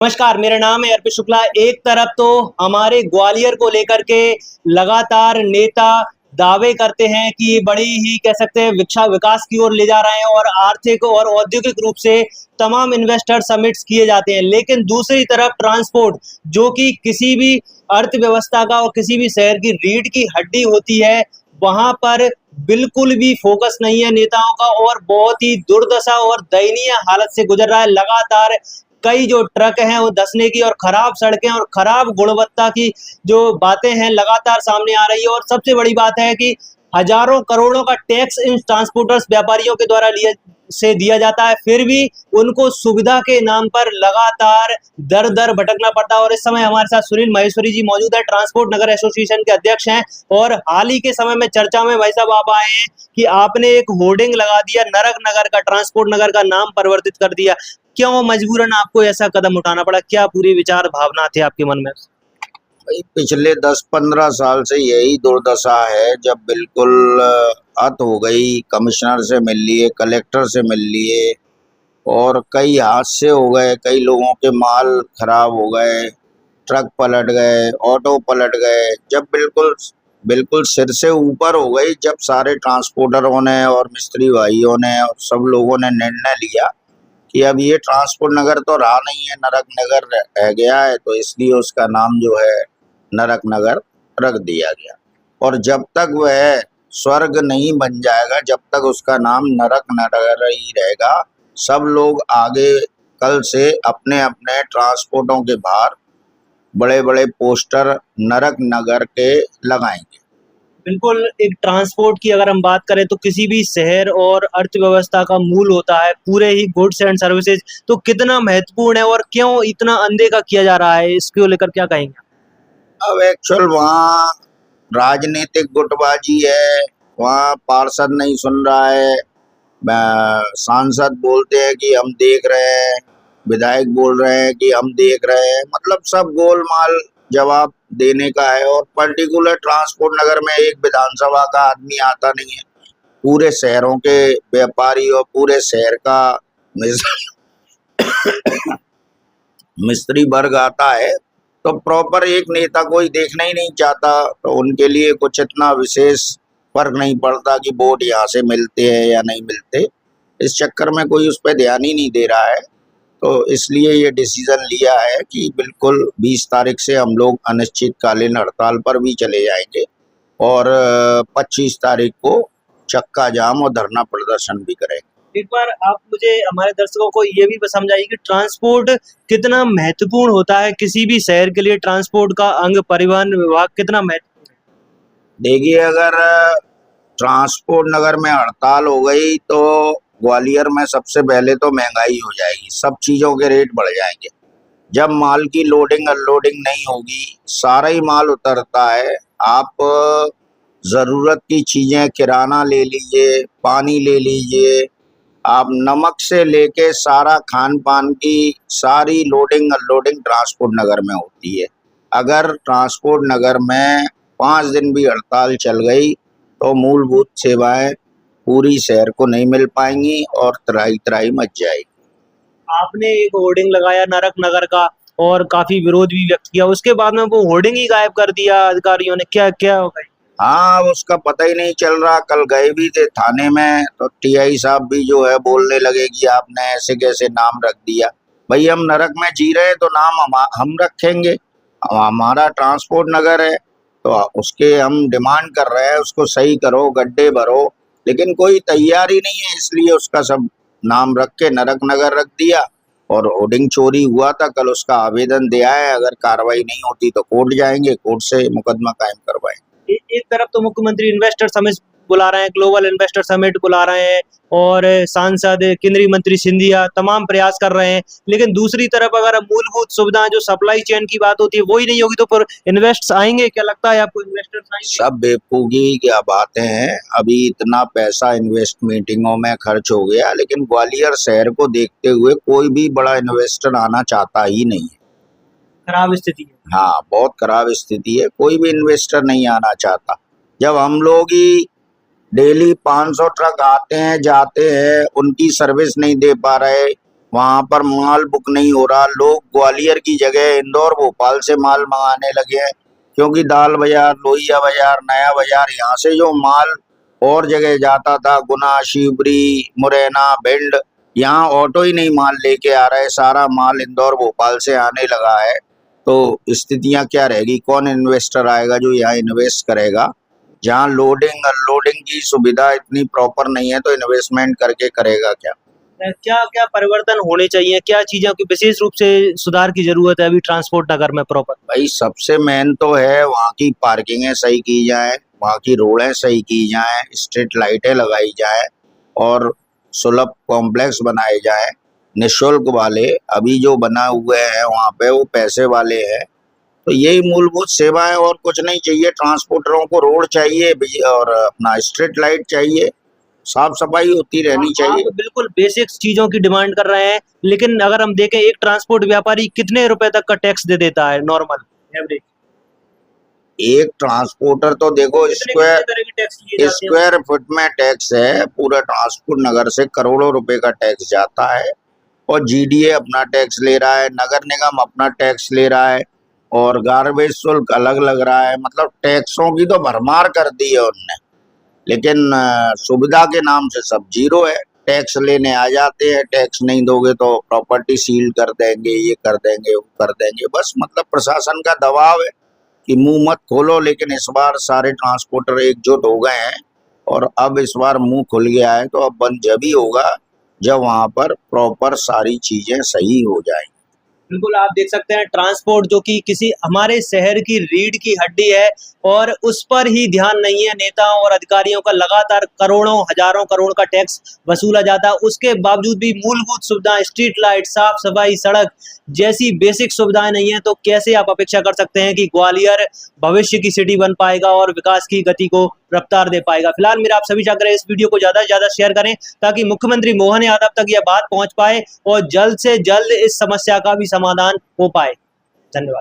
नमस्कार, मेरा नाम है अर्पित शुक्ला। एक तरफ तो हमारे ग्वालियर को लेकर के लगातार नेता दावे करते हैं कि बड़ी ही कह सकते हैं विकास की ओर ले जा रहे हैं और आर्थिक और औद्योगिक रूप से तमाम इन्वेस्टर समिट्स किए जाते हैं। लेकिन दूसरी तरफ ट्रांसपोर्ट, जो कि किसी भी अर्थव्यवस्था का और किसी भी शहर की रीढ़ की हड्डी होती है, वहां पर बिल्कुल भी फोकस नहीं है नेताओं का और बहुत ही दुर्दशा और दयनीय हालत से गुजर रहा है। लगातार कई जो ट्रक हैं वो धंसने की और खराब सड़कें और खराब गुणवत्ता की जो बातें हैं लगातार सामने आ रही है। और सबसे बड़ी बात है कि हजारों करोड़ों का टैक्स इन ट्रांसपोर्टर्स व्यापारियों के द्वारा दिया जाता है, फिर भी उनको सुविधा के नाम पर लगातार दर दर भटकना पड़ता है। और इस समय हमारे साथ सुनील महेश्वरी जी मौजूद है, ट्रांसपोर्ट नगर एसोसिएशन के अध्यक्ष हैं। और हाल ही के समय में चर्चा में भाई साहब आप आए हैं कि आपने एक होर्डिंग लगा दिया, नरक नगर का, ट्रांसपोर्ट नगर का नाम परिवर्तित कर दिया। क्यों मजबूरन आपको ऐसा कदम उठाना पड़ा? क्या पूरी विचार भावना थी आपके मन में? भाई पिछले 10-15 साल से यही दुर्दशा है। जब बिल्कुल हद हो गई, कमिश्नर से मिल लिए, कलेक्टर से मिल लिए और कई हादसे हो गए, कई लोगों के माल खराब हो गए, ट्रक पलट गए, ऑटो पलट गए। जब बिल्कुल बिल्कुल सिर से ऊपर हो गई, जब सारे ट्रांसपोर्टरों ने और मिस्त्री भाइयों ने और सब लोगों ने निर्णय लिया कि अब ये ट्रांसपोर्ट नगर तो रहा नहीं है, नरक नगर रह गया है, तो इसलिए उसका नाम जो है नरक नगर रख दिया गया। और जब तक वह स्वर्ग नहीं बन जाएगा, जब तक उसका नाम नरक नगर ही रहेगा, सब लोग आगे कल से अपने अपने ट्रांसपोर्टों के बाहर बड़े बड़े पोस्टर नरक नगर के लगाएंगे। बिल्कुल, एक ट्रांसपोर्ट की अगर हम बात करें तो किसी भी शहर और अर्थव्यवस्था का मूल होता है, पूरे ही गुड्स एंड सर्विसेज। तो कितना महत्वपूर्ण है और क्यों इतना अनदेखा किया जा रहा है, इसको लेकर क्या कहेंगे? अब एक्चुअल वहाँ राजनीतिक गुटबाजी है, वहाँ पार्षद नहीं सुन रहा है, सांसद बोलते हैं कि हम देख रहे हैं, विधायक बोल रहे हैं कि हम देख रहे हैं, मतलब सब गोलमाल जवाब देने का है। और पर्टिकुलर ट्रांसपोर्ट नगर में एक विधानसभा का आदमी आता नहीं है, पूरे शहरों के व्यापारी और पूरे शहर का मिस्त्री वर्ग आता है, तो प्रॉपर एक नेता कोई देखना ही नहीं चाहता। तो उनके लिए कुछ इतना विशेष फर्क नहीं पड़ता कि वोट यहाँ से मिलते हैं या नहीं मिलते, इस चक्कर में कोई उस पर ध्यान ही नहीं दे रहा है। तो इसलिए ये डिसीजन लिया है कि बिल्कुल 20 तारीख से हम लोग अनिश्चितकालीन हड़ताल पर भी चले जाएंगे और 25 तारीख को चक्का जाम और धरना प्रदर्शन भी करेंगे। एक बार आप मुझे, हमारे दर्शकों को ये भी समझाइए कि ट्रांसपोर्ट कितना महत्वपूर्ण होता है किसी भी शहर के लिए। ट्रांसपोर्ट का अंग परिवहन विभाग कितना महत्वपूर्ण है? देखिए, अगर ट्रांसपोर्ट नगर में हड़ताल हो गई तो ग्वालियर में सबसे पहले तो महंगाई हो जाएगी, सब चीज़ों के रेट बढ़ जाएंगे। जब माल की लोडिंग अनलोडिंग नहीं होगी, सारा ही माल उतरता है। आप ज़रूरत की चीज़ें, किराना ले लीजिए, पानी ले लीजिए, आप नमक से लेके सारा खान पान की सारी लोडिंग अनलोडिंग ट्रांसपोर्ट नगर में होती है। अगर ट्रांसपोर्ट नगर में 5 दिन भी हड़ताल चल गई तो मूलभूत सेवाएं पूरी शहर को नहीं मिल पाएंगी और त्राही त्राही मच जाएगी। आपने एक होर्डिंग लगाया नरक नगर का और काफी विरोध भी व्यक्त किया, उसके बाद में वो होर्डिंग ही गायब कर दिया अधिकारियों ने। क्या क्या हो गई? हाँ, उसका पता ही नहीं चल रहा। कल गए भी थे थाने में तो टीआई साहब भी जो है बोलने लगे कि आपने ऐसे कैसे नाम रख दिया। भाई, हम नरक में जी रहे हैं तो नाम हम रखेंगे, हमारा ट्रांसपोर्ट नगर है तो उसके हम डिमांड कर रहे हैं, उसको सही करो, गड्ढे भरो, लेकिन कोई तैयार ही नहीं है। इसलिए उसका सब नाम रख के नरक नगर रख दिया। और होर्डिंग चोरी हुआ था, कल उसका आवेदन दिया है, अगर कार्रवाई नहीं होती तो कोर्ट जाएंगे, कोर्ट से मुकदमा कायम करवाएंगे। एक तरफ तो मुख्यमंत्री इन्वेस्टर समिट बुला रहे हैं, ग्लोबल इन्वेस्टर समिट बुला रहे हैं और सांसद केंद्रीय मंत्री सिंधिया तमाम प्रयास कर रहे हैं, लेकिन दूसरी तरफ अगर मूलभूत सुविधाएं, जो सप्लाई चेन की बात होती है, वही नहीं होगी तो फिर इन्वेस्ट आएंगे? क्या लगता है आपको, इन्वेस्टर्स आएंगे? सब बेवकूफी क्या बातें हैं। अभी इतना पैसा इन्वेस्ट मीटिंगों में खर्च हो गया, लेकिन ग्वालियर शहर को देखते हुए कोई भी बड़ा इन्वेस्टर आना चाहता ही नहीं है। खराब स्थिति है। हाँ, बहुत खराब स्थिति है, कोई भी इन्वेस्टर नहीं आना चाहता। जब हम लोग ही डेली 500 ट्रक आते हैं जाते हैं, उनकी सर्विस नहीं दे पा रहे, वहां पर माल बुक नहीं हो रहा। लोग ग्वालियर की जगह इंदौर भोपाल से माल मंगाने लगे हैं, क्योंकि दाल बाजार, लोहिया बाजार, नया बाजार, यहाँ से जो माल और जगह जाता था, गुना, शिवपुरी, मुरैना, भिंड, यहाँ ऑटो ही नहीं माल लेके आ रहे, सारा माल इंदौर भोपाल से आने लगा है। तो स्थितियां क्या रहेगी? कौन इन्वेस्टर आएगा जो यहाँ इन्वेस्ट करेगा? जहाँ लोडिंग अनलोडिंग की सुविधा इतनी प्रॉपर नहीं है तो इन्वेस्टमेंट करके करेगा क्या? क्या क्या परिवर्तन होने चाहिए, क्या चीजों की विशेष रूप से सुधार की जरूरत है अभी ट्रांसपोर्ट नगर में प्रॉपर? भाई सबसे मेन तो है वहाँ की पार्किंगें सही की जाए, वहाँ की रोडें सही की जाएं, स्ट्रीट लाइटें लगाई जाए और सुलभ कॉम्प्लेक्स बनाए जाए निःशुल्क वाले। अभी जो बना हुए हैं वहाँ पे वो पैसे वाले हैं। तो यही मूलभूत सेवाएं, और कुछ नहीं चाहिए। ट्रांसपोर्टरों को रोड चाहिए और अपना स्ट्रीट लाइट चाहिए, साफ सफाई होती रहनी चाहिए। आप बिल्कुल बेसिक चीजों की डिमांड कर रहे हैं, लेकिन अगर हम देखें एक ट्रांसपोर्ट व्यापारी कितने रुपए तक का टैक्स दे देता है नॉर्मल एवरेज? एक ट्रांसपोर्टर तो देखो टैक्स स्क्वायर फुट में टैक्स है। पूरा ट्रांसपोर्ट नगर से करोड़ों रुपए का टैक्स जाता है, और जीडीए अपना टैक्स ले रहा है, नगर निगम अपना टैक्स ले रहा है, और गार्बेज शुल्क अलग लग रहा है। मतलब टैक्सों की तो भरमार कर दी है उनने, लेकिन सुविधा के नाम से सब जीरो है। टैक्स लेने आ जाते हैं, टैक्स नहीं दोगे तो प्रॉपर्टी सील कर देंगे, ये कर देंगे, वो कर देंगे। बस मतलब प्रशासन का दबाव है कि मुंह मत खोलो। लेकिन इस बार सारे ट्रांसपोर्टर एकजुट हो गए हैं, और अब इस बार मुंह खुल गया है। तो अब बंद जब ही होगा जब वहां पर प्रॉपर सारी चीजें सही हो जाएंगी। बिल्कुल, आप देख सकते हैं ट्रांसपोर्ट जो कि किसी हमारे शहर की रीढ़ की हड्डी है, और उस पर ही ध्यान नहीं है नेताओं और अधिकारियों का। लगातार करोड़ों हजारों करोड़ का टैक्स वसूला जाता है, उसके बावजूद भी मूलभूत सुविधाएं, स्ट्रीट लाइट, साफ सफाई, सड़क जैसी बेसिक सुविधाएं नहीं है। तो कैसे आप अपेक्षा कर सकते हैं कि ग्वालियर भविष्य की सिटी बन पाएगा और विकास की गति को रफ्तार दे पाएगा? फिलहाल मेरा आप सभी से आग्रह है, इस वीडियो को ज्यादा से ज्यादा शेयर करें ताकि मुख्यमंत्री मोहन यादव तक यह बात पहुंच पाए और जल्द से जल्द इस समस्या का भी समाधान हो पाए। धन्यवाद।